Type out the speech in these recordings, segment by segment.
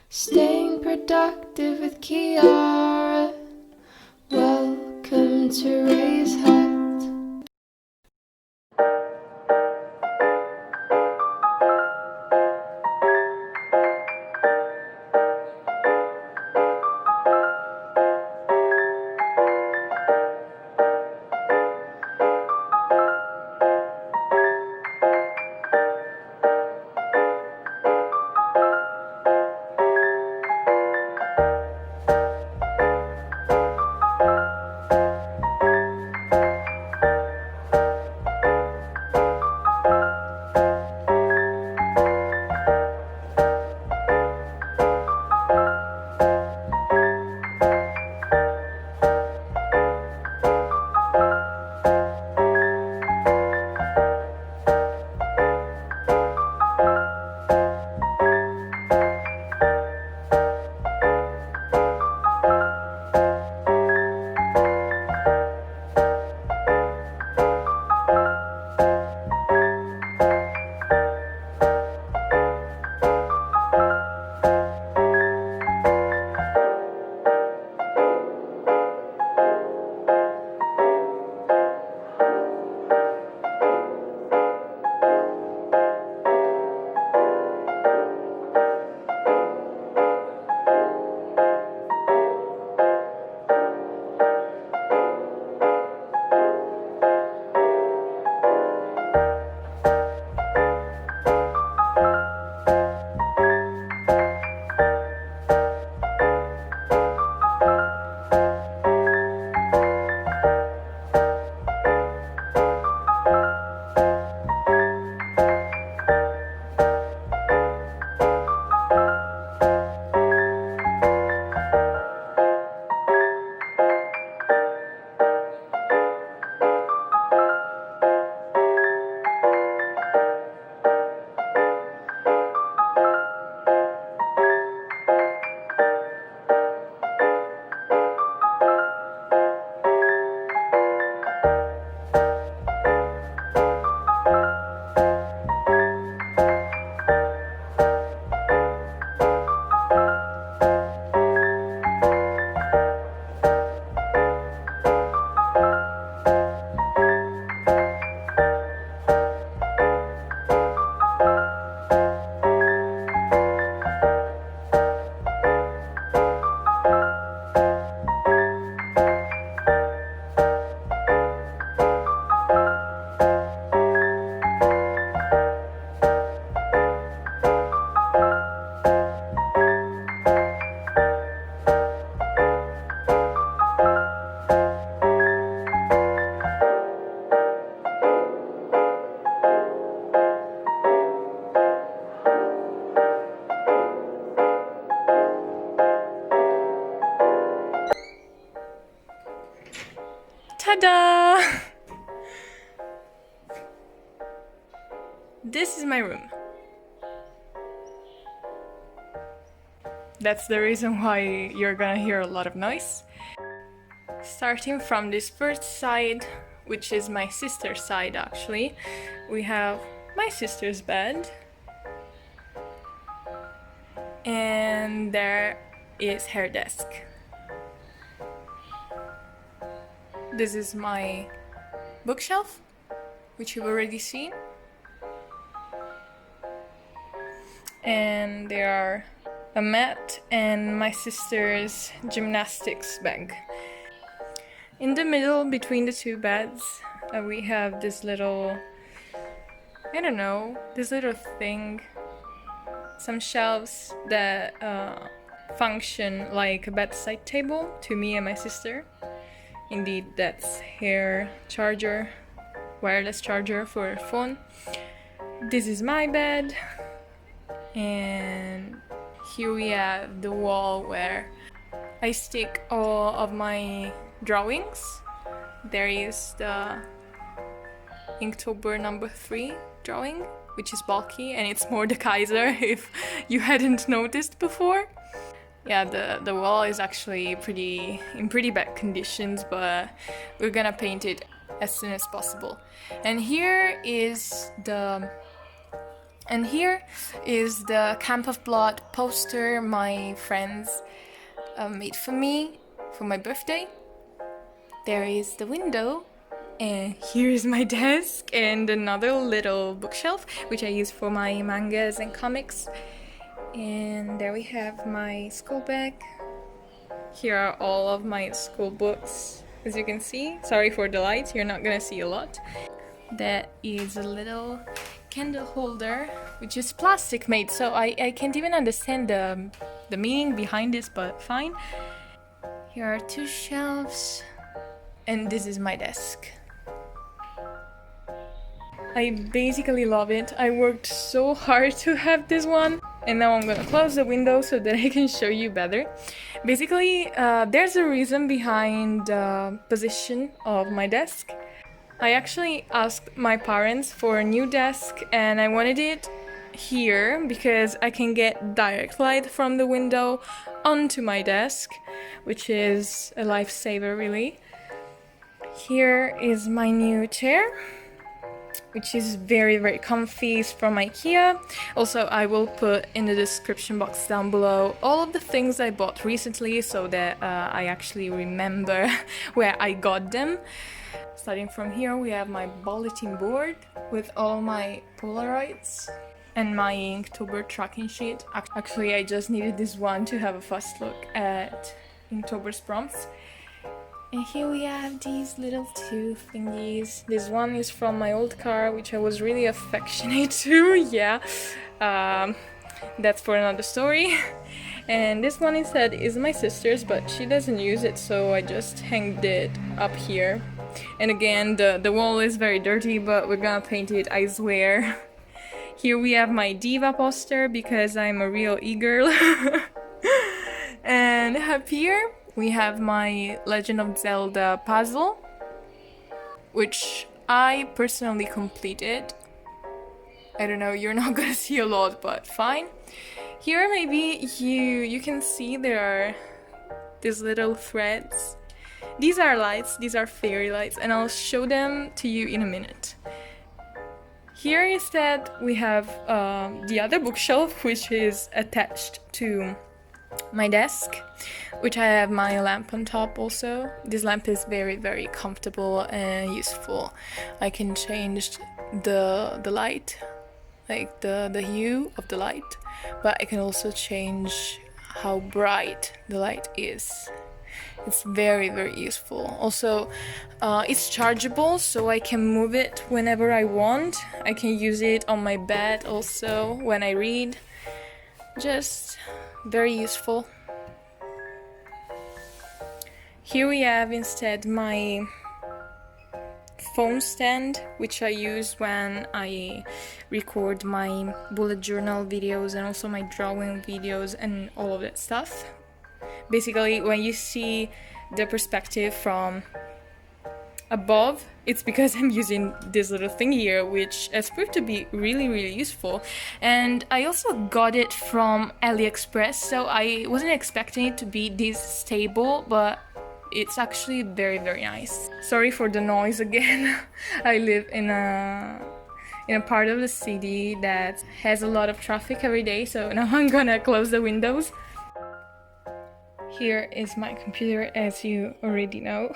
Staying productive with Kiara. Welcome to Ray's Hut. Ta-da! This is my room. That's the reason why you're gonna hear a lot of noise. Starting from this first side, which is my sister's side actually, we have my sister's bed. And there is her desk. This is my bookshelf, which you've already seen. And there are a mat and my sister's gymnastics bag. In the middle, between the two beds, we have this little, I don't know, this little thing. Some shelves that function like a bedside table to me and my sister. Indeed, that's her charger, wireless charger for her phone. This is my bed, and here we have the wall where I stick all of my drawings. There is the 𝒍𝒊𝒏𝒌𝒔 drawing, which is bulky, and it's 𝒍𝒊𝒏𝒌𝒔 if you hadn't noticed before. Yeah, the wall is actually in pretty bad conditions, but we're gonna paint it as soon as possible. And here is the And here is the Camp of Blood poster my friends made for me for my birthday. There is the window, and here is my desk and another little bookshelf which I use for my mangas and comics. And there we have my school bag. Here are all of my school books, as you can see. Sorry for the light, you're not gonna see a lot. That is a little candle holder, which is plastic made, so I can't even understand the meaning behind this, but fine. Here are two shelves, and this is my desk. I basically love it. I worked so hard to have this one, and now I'm gonna close the window so that I can show you better. Basically, there's a reason behind the position of my desk. I actually asked my parents for a new desk, and I wanted it here because I can get direct light from the window onto my desk, which is a lifesaver really. Here is my new chair, which is very, very comfy. It's from IKEA. Also, I will put in the description box down below all of the things I bought recently so that I actually remember where I got them. Starting from here, we have my bulletin board with all my Polaroids and my Inktober tracking sheet. Actually, I just needed this one to have a first look at Inktober's prompts. And here we have these little two thingies. This one is from my old car, which I was really affectionate to, yeah. That's for another story. And this one instead is my sister's, but she doesn't use it, so I just hanged it up here. And again, the wall is very dirty, but we're gonna paint it, I swear. Here we have my Diva poster, because I'm a real e-girl. And up here we have my Legend of Zelda puzzle, which I personally completed. I don't know, you're not gonna see a lot, but fine. Here maybe you can see there are these little threads. These are lights, these are fairy lights, and I'll show them to you in a minute. Here instead we have the other bookshelf, which is attached to my desk, which I have my lamp on top also. This lamp is very, very comfortable and useful. I can change the light, like the hue of the light, but I can also change how bright the light is. It's very, very useful. Also, it's chargeable, so I can move it whenever I want. I can use it on my bed also when I read. Just very useful. Here we have instead my phone stand, which I use when I record my bullet journal videos and also my drawing videos and all of that stuff. Basically, when you see the perspective from above, it's because I'm using this little thing here, which has proved to be really, really useful. And I also got it from AliExpress, so I wasn't expecting it to be this stable, but it's actually very, very nice. Sorry for the noise again. I live in a part of the city that has a lot of traffic every day, so now I'm gonna close the windows. Here is my computer, as you already know.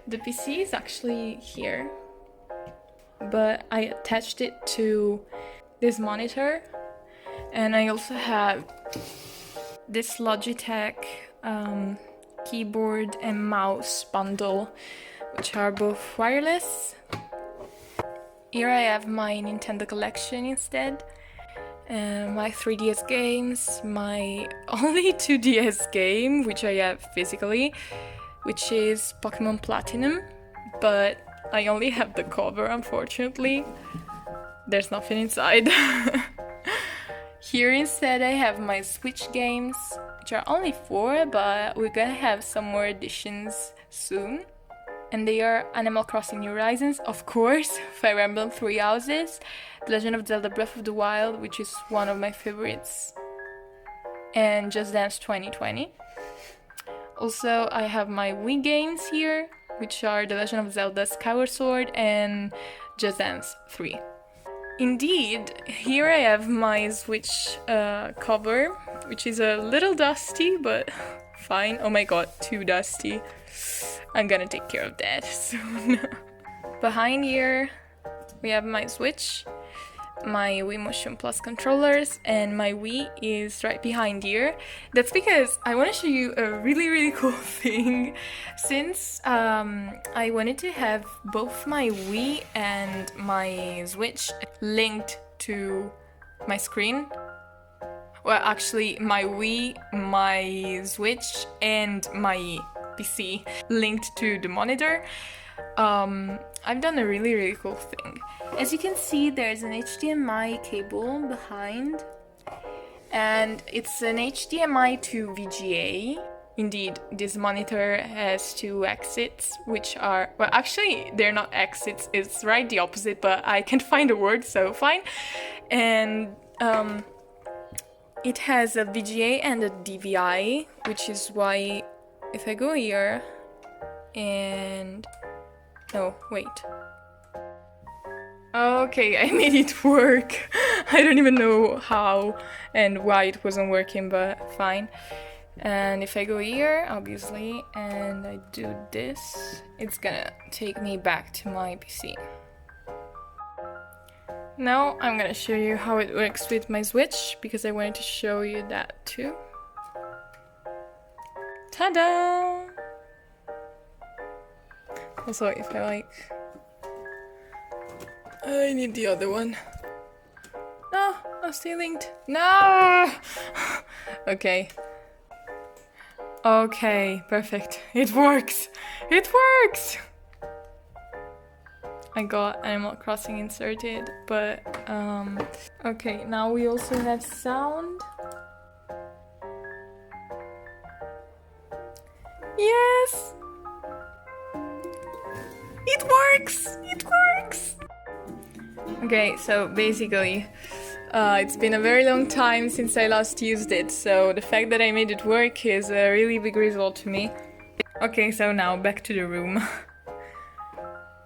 The PC is actually here, but I attached it to this monitor, and I also have this Logitech keyboard and mouse bundle, which are both wireless. Here I have my Nintendo collection instead. My 3DS games, my only 2DS game, which I have physically, which is Pokemon Platinum, but I only have the cover, unfortunately. There's nothing inside. Here instead I have my Switch games, which are only 4, but we're gonna have some more editions soon. And they are Animal Crossing New Horizons, of course, Fire Emblem Three Houses, The Legend of Zelda Breath of the Wild, which is one of my favorites, and Just Dance 2020. Also, I have my Wii games here, which are The Legend of Zelda Skyward Sword and Just Dance 3. Indeed, here I have my Switch cover, which is a little dusty, but fine. Oh my god, too dusty. I'm gonna take care of that soon. Behind here, we have my Switch, my Wii Motion Plus controllers, and my Wii is right behind here. That's because I want to show you a really cool thing. Since I wanted to have both my Wii and my Switch linked to my screen. Well, actually, my Wii, my Switch, and my PC linked to the monitor. I've done a really cool thing. As you can see, there's an HDMI cable behind, and it's an HDMI to VGA. Indeed, this monitor has two exits, which are, well, actually, they're not exits, it's right the opposite, but I can't find a word, so fine. And it has a VGA and a DVI, which is why if I go here and... no, wait. Okay, I made it work. I don't even know how and why it wasn't working, but fine. And if I go here, obviously, and I do this, it's gonna take me back to my PC. Now I'm gonna show you how it works with my Switch, because I wanted to show you that too. Ta-da! Also, if I like... I need the other one. No, I'm still linked. No! Okay. Okay, perfect. It works! It works! I got Animal Crossing inserted, but okay, now we also have sound. Yes! It works! It works! Okay, so basically, it's been a very long time since I last used it, so the fact that I made it work is a really big result to me. Okay, so now back to the room.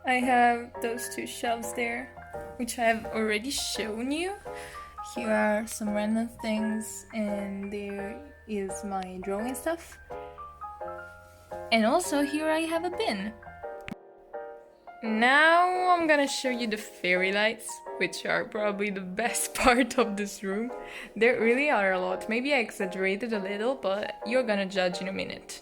I have those two shelves there, which I have already shown you. Here are some random things, and there is my drawing stuff. And also here I have a bin. Now I'm gonna show you the fairy lights, which are probably the best part of this room. There really are a lot. Maybe I exaggerated a little, but you're gonna judge in a minute.